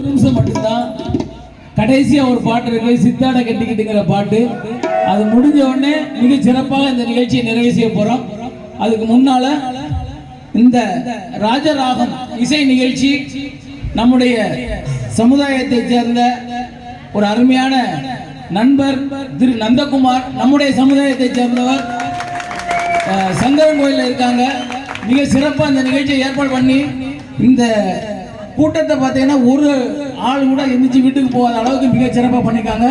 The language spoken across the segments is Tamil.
நிமிஷம் மட்டும்தான். கடைசியா ஒரு பாட்டு இருக்கு, சித்தாடை கட்டிக்கிட்டுங்கிற பாட்டு. அது முடிஞ்ச உடனே மிக சிறப்பாக இந்த நிகழ்ச்சியை நிறைவு செய்ய போறோம். அதுக்கு முன்னால இந்த ராஜராகம் இசை நிகழ்ச்சி நம்முடைய சமுதாயத்தை சேர்ந்த ஒரு அருமையான நண்பர் திரு நந்தகுமார், நம்முடைய சமுதாயத்தை சேர்ந்தவர், சங்கரன் கோயிலில் இருக்காங்க. மிக சிறப்பாக இந்த நிகழ்ச்சியை ஏற்பாடு பண்ணி இந்த கூட்டத்தை பார்த்தீங்கன்னா ஒரு ஆள் கூட எந்திரிச்சு வீட்டுக்கு போகாத அளவுக்கு மிக சிறப்பாக பண்ணியிருக்காங்க.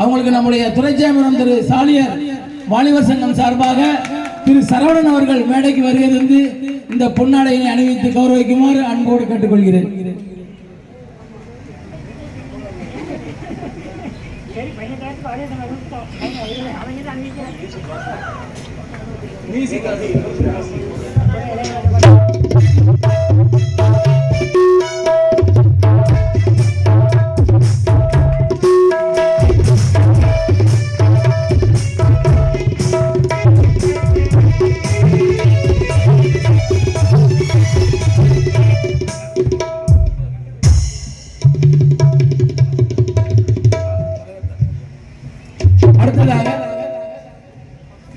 அவங்களுக்கு நம்முடைய துரைச்சாமிரம் திரு சாலியர் வாலிபர் சங்கம் சார்பாக திரு சரவணன் அவர்கள் மேடைக்கு வருகிறது இந்த பொன்னாடையை அணிவித்து கௌரவிக்குமாறு அன்போடு கேட்டுக்கொள்கிறேன்.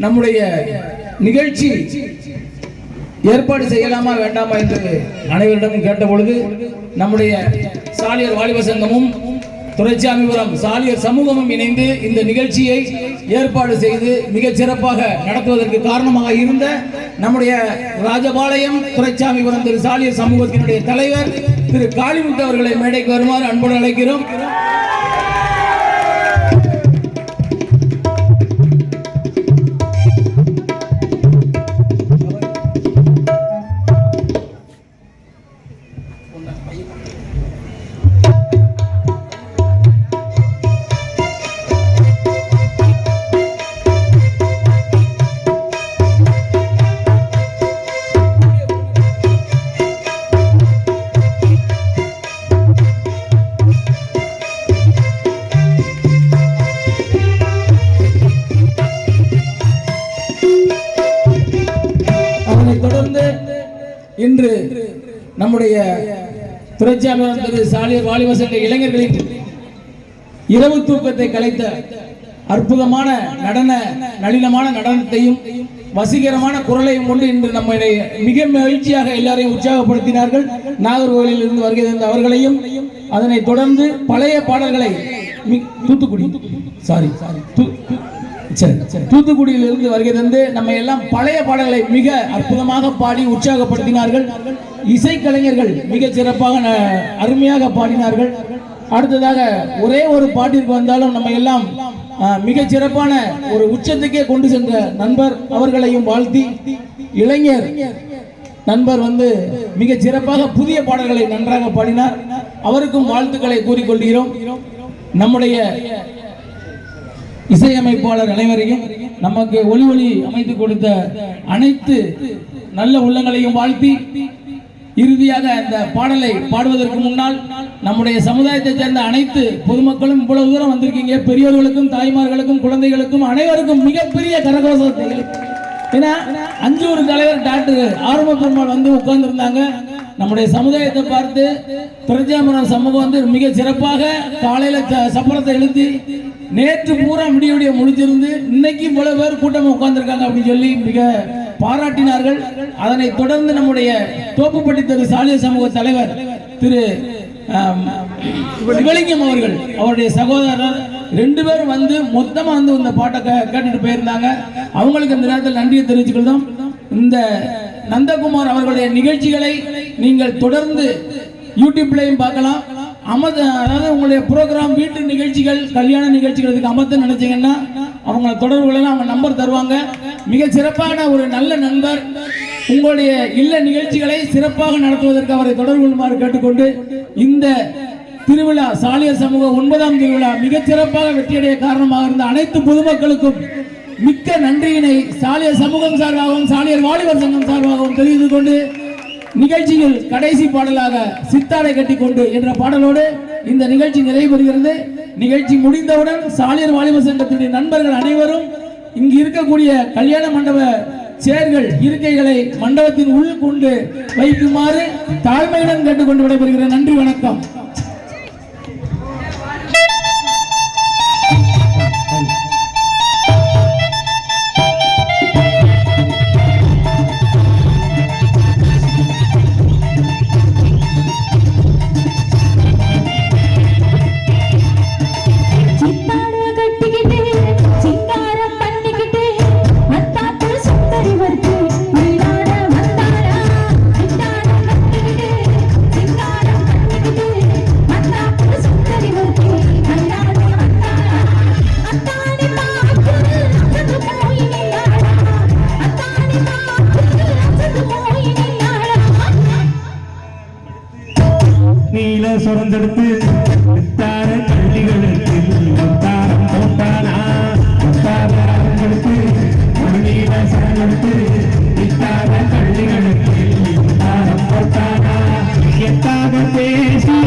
நம்முடைய நிகழ்ச்சி ஏற்பாடு செய்யலாமா வேண்டாமா என்று அனைவரிடமும் கேட்ட பொழுது நம்முடைய சாலியர் வாலிபர் சங்கமும் துரைச்சாமிபுரம் சாலியர் சமூகமும் இணைந்து இந்த நிகழ்ச்சியை ஏற்பாடு செய்து மிக சிறப்பாக நடத்துவதற்கு காரணமாக இருந்த நம்முடைய ராஜபாளையம் துரைச்சாமிபுரம் திரு சாலியர் சமூகத்தினுடைய தலைவர் திரு காளிமுத்து அவர்களை மேடைக்கு வருமாறு அன்போடு அழைக்கிறோம். இன்று நம்முடைய துரைச்சாமிரம் திரு சாலியர் வாலிபர் சங்க இளைஞர்களின் இரவு தூக்கத்தை கலைத்த அற்புதமான நளினமான நடனத்தையும் வசீகரமான குரலையும் கொண்டு இன்று நம்மை மிக மகிழ்ச்சியாக எல்லாரையும் உற்சாகப்படுத்தினார்கள். நாகர்கோவிலில் இருந்து வருகை தந்த அவர்களையும் அதனை தொடர்ந்து பழைய பாடல்களை தூத்துக்குடியில் இருந்து வருகை தந்து நம்ம எல்லாம் பழைய பாடல்களை மிக அற்புதமாக பாடி உற்சாகப்படுத்தினார்கள். இசைக்கலைஞர்கள் மிக சிறப்பாக அருமையாக பாடினார்கள். அடுத்ததாக ஒரே ஒரு பாட்டிற்கு வந்தாலும் நம்ம எல்லாம் மிக சிறப்பான ஒரு உச்சத்துக்கே கொண்டு சென்ற நண்பர் அவர்களையும் வாழ்த்தி, இளைஞர் நண்பர் மிக சிறப்பாக புதிய பாடல்களை நன்றாக பாடினார். அவருக்கும் வாழ்த்துக்களை கூறிக்கொள்கிறோம். நம்முடைய இசையமைப்பாளர் அனைவரையும் நமக்கு ஒளி அமைத்து கொடுத்த அனைத்து நல்ல உள்ளங்களையும் வாழ்த்தி, இறுதியாக இந்த பாடலை பாடுவதற்கு முன்னால் நம்முடைய சமுதாயத்தை சேர்ந்த அனைத்து பொதுமக்களும் இவ்வளவு தூரம் வந்திருக்கீங்க. பெரியவர்களுக்கும் தாய்மார்களுக்கும் குழந்தைகளுக்கும் அனைவருக்கும் மிகப்பெரிய கரகோஷத்தை. ஏன்னா 5 ஊர் தலைவர் டாக்டர் ஆரம்ப பெருமாள் உட்கார்ந்து இருந்தாங்க. நம்முடைய சமுதாயத்தை பார்த்து துரைச்சாமிரம் சமூகம் மிக சிறப்பாக காலையில சப்பரத்தை எழுதி நேற்று பூரா விடிய முடிச்சிருந்து இன்னைக்கு இவ்வளவு பேர் கூட்டம் உட்கார்ந்துருக்காங்க அப்படின்னு சொல்லி மிக பாராட்டினார்கள். அதனை தொடர்ந்து நம்முடைய தோப்புப்பட்டி திரு சாலியர் சமூக தலைவர் திரு சிவலிங்கம் அவர்கள், அவருடைய சகோதரர் 2 பேரும் மொத்தமா இந்த பாட்டை கேட்டுட்டு போயிருந்தாங்க. அவங்களுக்கு இந்த நேரத்தில் நன்றியை தெரிவிச்சுக்கிறோம். இந்த நந்தகுமார் அவர்களுடைய நிகழ்ச்சிகளை நீங்கள் தொடர்ந்து யூடியூப்லையும் பார்க்கலாம். அதாவது உங்களுடைய ப்ரோக்ராம், வீட்டு நிகழ்ச்சிகள், கல்யாண நிகழ்ச்சிகளுக்கு அமர்த்த நினைச்சீங்கன்னா அவங்க தொடர்பு கொள்ளலாம். அவங்க நம்பர் தருவாங்க. மிக சிறப்பான ஒரு நல்ல நண்பர். உங்களுடைய இல்ல நிகழ்ச்சிகளை சிறப்பாக நடத்துவதற்கு அவரை தொடர்பு கொள்ளுமாறு கேட்டுக்கொண்டு, இந்த திருவிழா சாலியர் சமூக 9ஆம் திருவிழா மிக சிறப்பாக வெற்றியடைய காரணமாக இருந்த அனைத்து பொதுமக்களுக்கும் மிக்க நன்றியினை சாலியர் சமூகம் சார்பாகவும் சாலியர் வாலிபர் சங்கம் சார்பாகவும் தெரிவித்துக் கொண்டு, நிகழ்ச்சியில் கடைசி பாடலாக சித்தாடை கட்டிக்கொண்டு என்ற பாடலோடு இந்த நிகழ்ச்சி நிறைவு பெறுகிறது. நிகழ்ச்சி முடிந்தவுடன் சாலியர் வாலிபர் சங்கத்தினுடைய நண்பர்கள் அனைவரும் இங்கு இருக்கக்கூடிய கல்யாண மண்டப சேர்கள், இருக்கைகளை மண்டபத்தின் உள் கொண்டு வைக்குமாறு தாழ்மையுடன் கேட்டுக்கொண்டு விடைபெறுகிறேன். நன்றி, வணக்கம். வளர்ந்தெடுத்து வித்தார கள்ளிகளுக்கு முத்தாரம் போட்டானா முத்தார அரங்கெடுத்து மணியில சரங்கெடுத்து வித்தார கள்ளிகளுக்கு முத்தாரம் போட்டானா எத்தாக பேசி